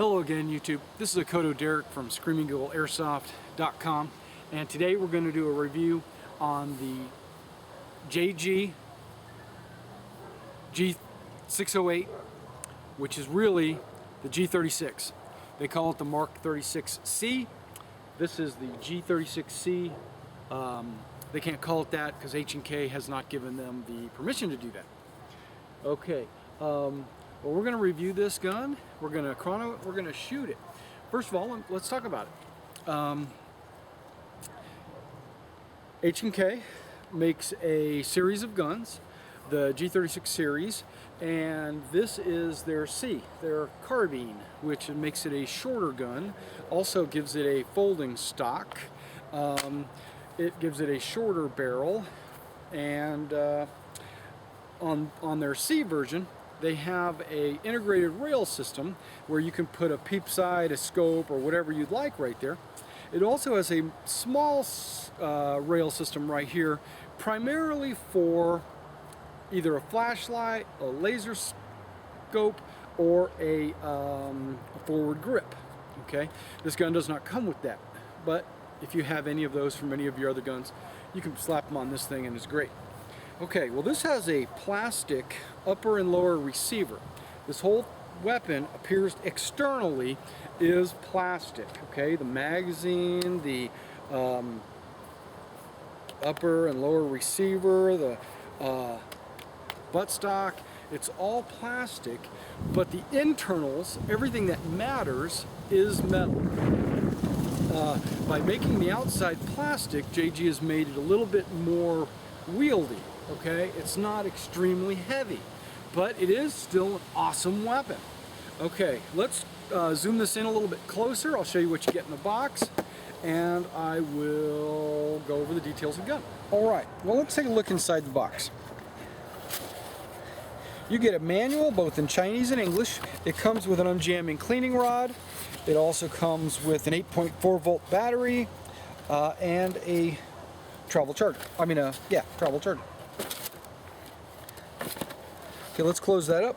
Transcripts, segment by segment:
Hello again, YouTube. This is Akoto Derek from ScreamingGhoulAirsoft.com, and today we're going to do a review on the JG G608, which is really the G36. They call it the Mk36c. This is the G36c. They can't call it that because H&K has not given them the permission to do that. Okay. Well, we're going to review this gun. We're going to shoot it. First of all, let's talk about it. H&K makes a series of guns, the G36 series, and this is their C, their carbine, which makes it a shorter gun. Also gives it a folding stock. It gives it a shorter barrel, and on their C version, they have a integrated rail system where you can put a peep sight, a scope, or whatever you'd like right there. It also has a small rail system right here, primarily for either a flashlight, a laser scope, or a forward grip. Okay, this gun does not come with that, but if you have any of those from any of your other guns, you can slap them on this thing and it's great. Okay, well, this has a plastic upper and lower receiver. This whole weapon appears externally is plastic. Okay, the magazine, the upper and lower receiver, the buttstock, it's all plastic, but the internals, everything that matters, is metal. By making the outside plastic, JG has made it a little bit more wieldy. Okay, it's not extremely heavy, but it is still an awesome weapon. Okay, let's zoom this in a little bit closer. I'll show you what you get in the box, and I will go over the details of the gun. Alright, well, let's take a look inside the box. You get a manual both in Chinese and English. It comes with an unjamming cleaning rod. It also comes with an 8.4 volt battery and a travel charger. Travel charger. Okay, let's close that up.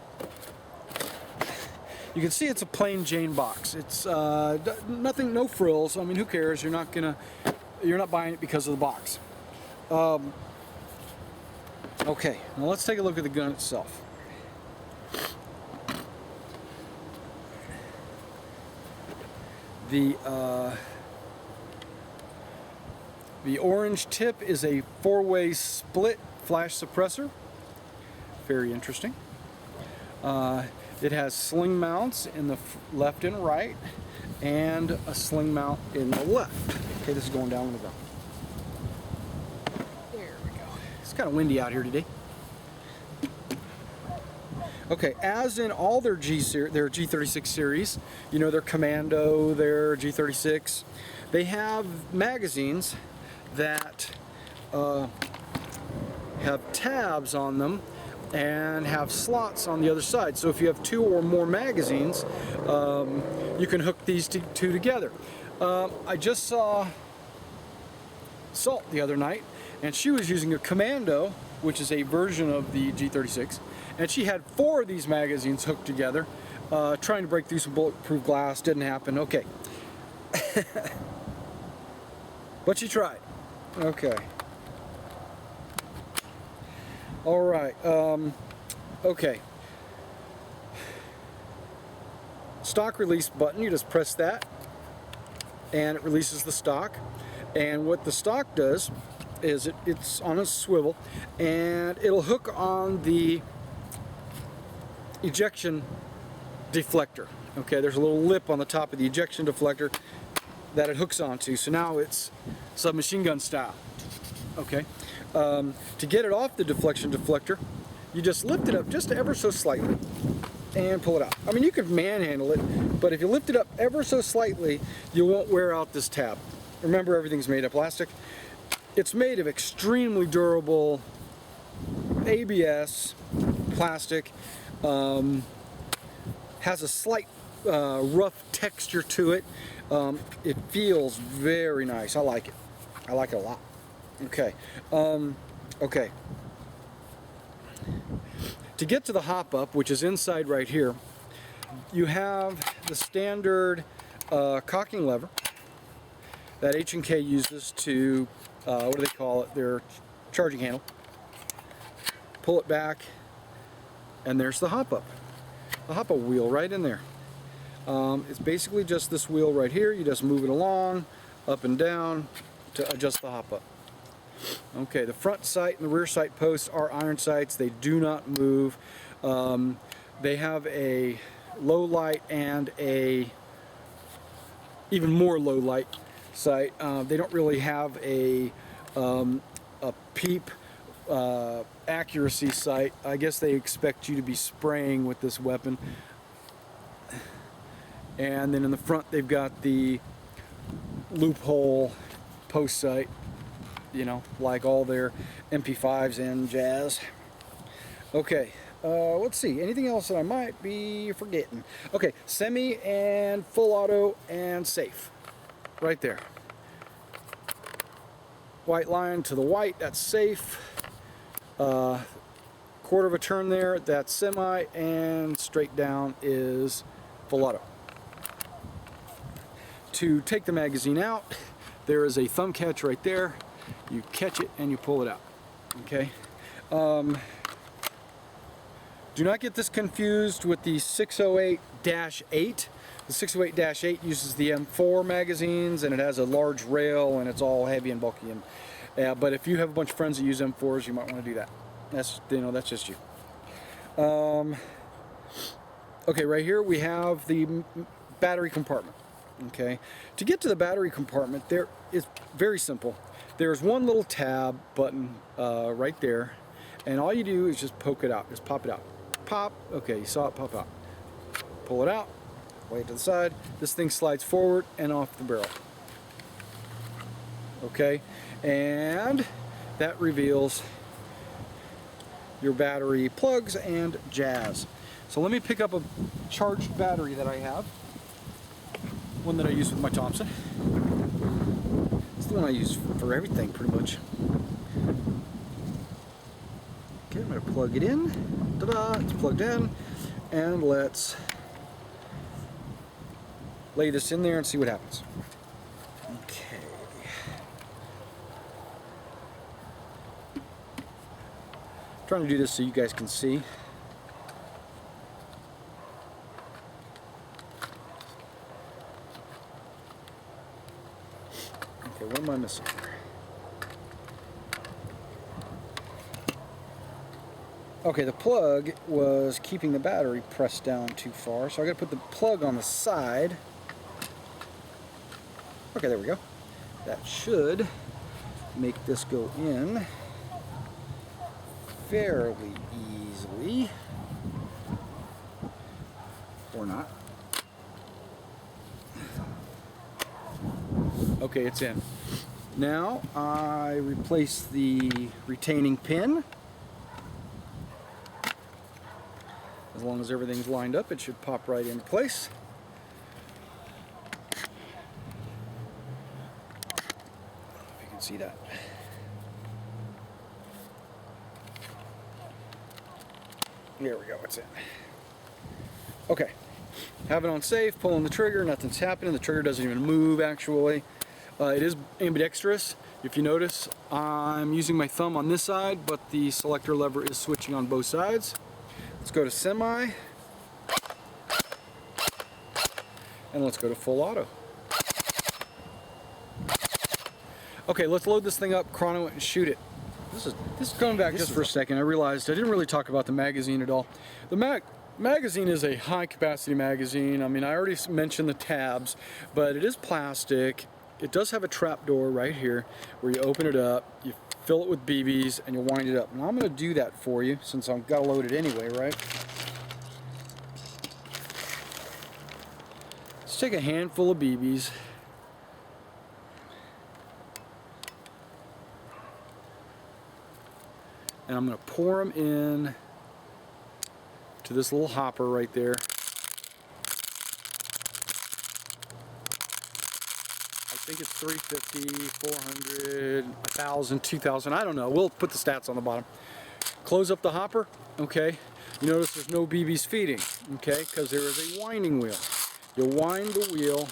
You can see it's a plain Jane box. It's nothing, no frills. I mean, who cares? You're not buying it because of the box. Okay, now let's take a look at the gun itself. The orange tip is a 4-way split flash suppressor. Very interesting. It has sling mounts in the left and right, and a sling mount in the left. Okay, this is going down the ground. There we go. It's kind of windy out here today. Okay, as in all their G36 series, you know, their Commando, their G36, they have magazines that have tabs on them and have slots on the other side. So if you have 2 or more magazines, you can hook these two together. I just saw Salt the other night, and she was using a Commando, which is a version of the G36, and she had 4 of these magazines hooked together, trying to break through some bulletproof glass. Didn't happen. Okay. But she tried. Okay. Alright, okay. Stock release button, you just press that and it releases the stock. And what the stock does is it's on a swivel, and it'll hook on the ejection deflector. Okay, there's a little lip on the top of the ejection deflector that it hooks onto, so now it's submachine gun style. Okay. To get it off the deflection deflector, you just lift it up just ever so slightly and pull it out. I mean, you could manhandle it, but if you lift it up ever so slightly, you won't wear out this tab. Remember, everything's made of plastic. It's made of extremely durable ABS plastic. Has a slight rough texture to it. It feels very nice. I like it. I like it a lot. Okay. Okay. To get to the hop up, which is inside right here, you have the standard cocking lever that H&K uses to, what do they call it, their charging handle. Pull it back, and there's the hop-up. The hop-up wheel right in there. It's basically just this wheel right here. You just move it along, up and down, to adjust the hop-up. Okay, the front sight and the rear sight posts are iron sights. They do not move. They have a low light and a even more low light sight. They don't really have a peep accuracy sight. I guess they expect you to be spraying with this weapon. And then in the front they've got the loophole post sight, you know, like all their MP5s and jazz. Okay, let's see, anything else that I might be forgetting? Okay, semi and full auto and safe, right there. White line to the white, that's safe. Quarter of a turn there, that's semi, and straight down is full auto. To take the magazine out, there is a thumb catch right there. You catch it and you pull it out. Okay. Do not get this confused with the 608-8. The 608-8 uses the M4 magazines, and it has a large rail, and it's all heavy and bulky. And but if you have a bunch of friends that use M4s, you might want to do that. That's, you know, that's just you. Okay, right here we have the battery compartment. Okay, to get to the battery compartment, there is very simple. There's one little tab button right there, and all you do is just poke it out, just pop it out. Pop. Okay, you saw it pop out. Pull it out, lay it to the side. This thing slides forward and off the barrel. Okay, and that reveals your battery plugs and jazz. So let me pick up a charged battery that I have. One that I use with my Thompson. It's the one I use for everything, pretty much. Okay, I'm going to plug it in. Ta-da! It's plugged in. And let's lay this in there and see what happens. Okay. I'm trying to do this so you guys can see. Okay, what am I missing here? Okay, the plug was keeping the battery pressed down too far, so I gotta put the plug on the side. Okay, there we go. That should make this go in fairly easily. Or not. Okay, it's in. Now I replace the retaining pin. As long as everything's lined up, it should pop right into place. I don't know if you can see that. There we go, it's in. Okay, have it on safe, pulling the trigger, nothing's happening, the trigger doesn't even move actually. It is ambidextrous. If you notice, I'm using my thumb on this side, but the selector lever is switching on both sides. Let's go to semi, and let's go to full auto. Okay, let's load this thing up, chrono it, and shoot it. This is going back just for a second. I realized I didn't really talk about the magazine at all. The magazine is a high capacity magazine. I mean, I already mentioned the tabs, but it is plastic. It does have a trap door right here where you open it up, you fill it with BBs, and you wind it up. Now I'm going to do that for you since I've got to load it anyway, right? Let's take a handful of BBs. And I'm going to pour them in to this little hopper right there. I think it's 350, 400, 1,000, 2,000, I don't know. We'll put the stats on the bottom. Close up the hopper, okay. You notice there's no BBs feeding, okay, because there is a winding wheel. You wind the wheel.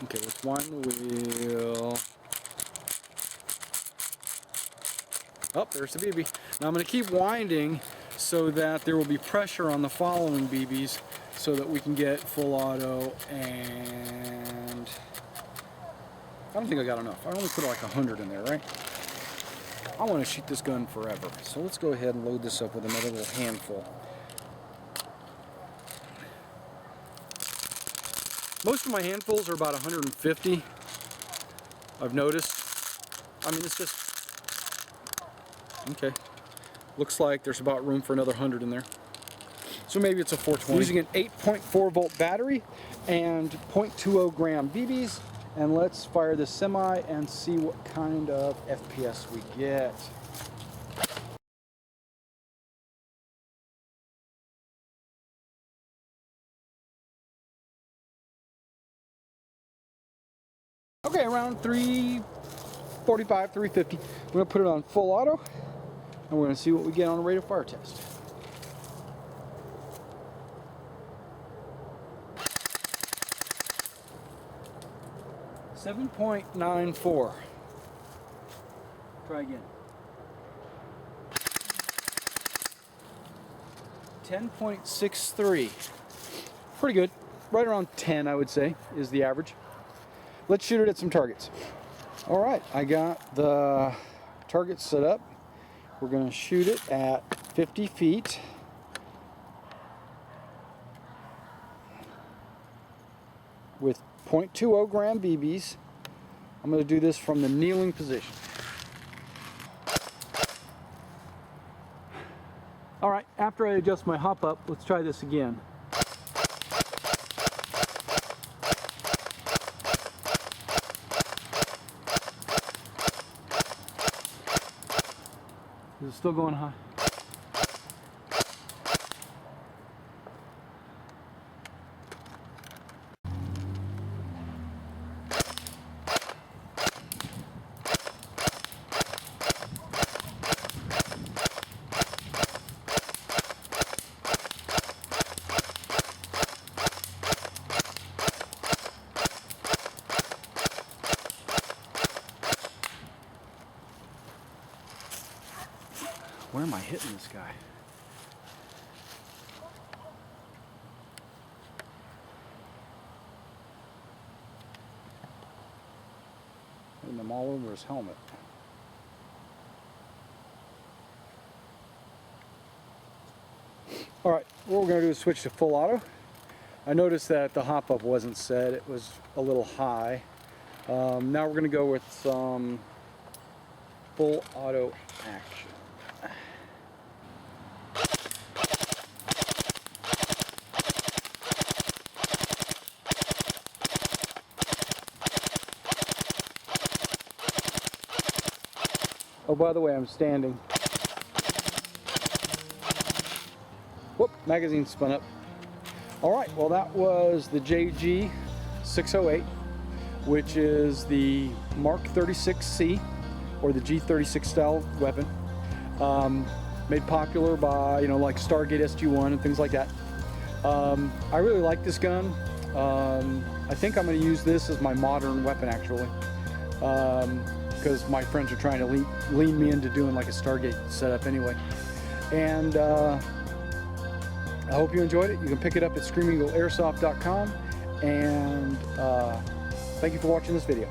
Okay, let's wind the wheel. Oh, there's the BB. Now I'm going to keep winding so that there will be pressure on the following BBs so that we can get full auto. And I don't think I got enough. I only put like 100 in there, right? I want to shoot this gun forever. So let's go ahead and load this up with another little handful. Most of my handfuls are about 150, I've noticed. I mean, it's just, okay. Looks like there's about room for another 100 in there. So maybe it's a 420. Using an 8.4 volt battery and 0.20 gram BBs. And let's fire this semi and see what kind of FPS we get. Okay, around 345, 350. I'm going to put it on full auto, and we're going to see what we get on a rate of fire test. .94. Try again. 10.63. Pretty good. Right around 10, I would say, is the average. Let's shoot it at some targets. All right, I got the target set up. We're going to shoot it at 50 feet. With 0.20 gram BBs. I'm going to do this from the kneeling position. All right, after I adjust my hop up, let's try this again. Is it still going high? Where am I hitting this guy? Hitting him all over his helmet. All right, what we're going to do is switch to full auto. I noticed that the hop up wasn't set. It was a little high. Now we're going to go with some full auto action. Oh, by the way, I'm standing. Whoop, magazine spun up. All right, well, that was the JG 608, which is the Mk36c, or the G36 style weapon, made popular by, like Stargate SG-1 and things like that. I really like this gun. I think I'm going to use this as my modern weapon, actually. Because my friends are trying to lean me into doing like a Stargate setup anyway. And I hope you enjoyed it. You can pick it up at screamingeagleairsoft.com. And thank you for watching this video.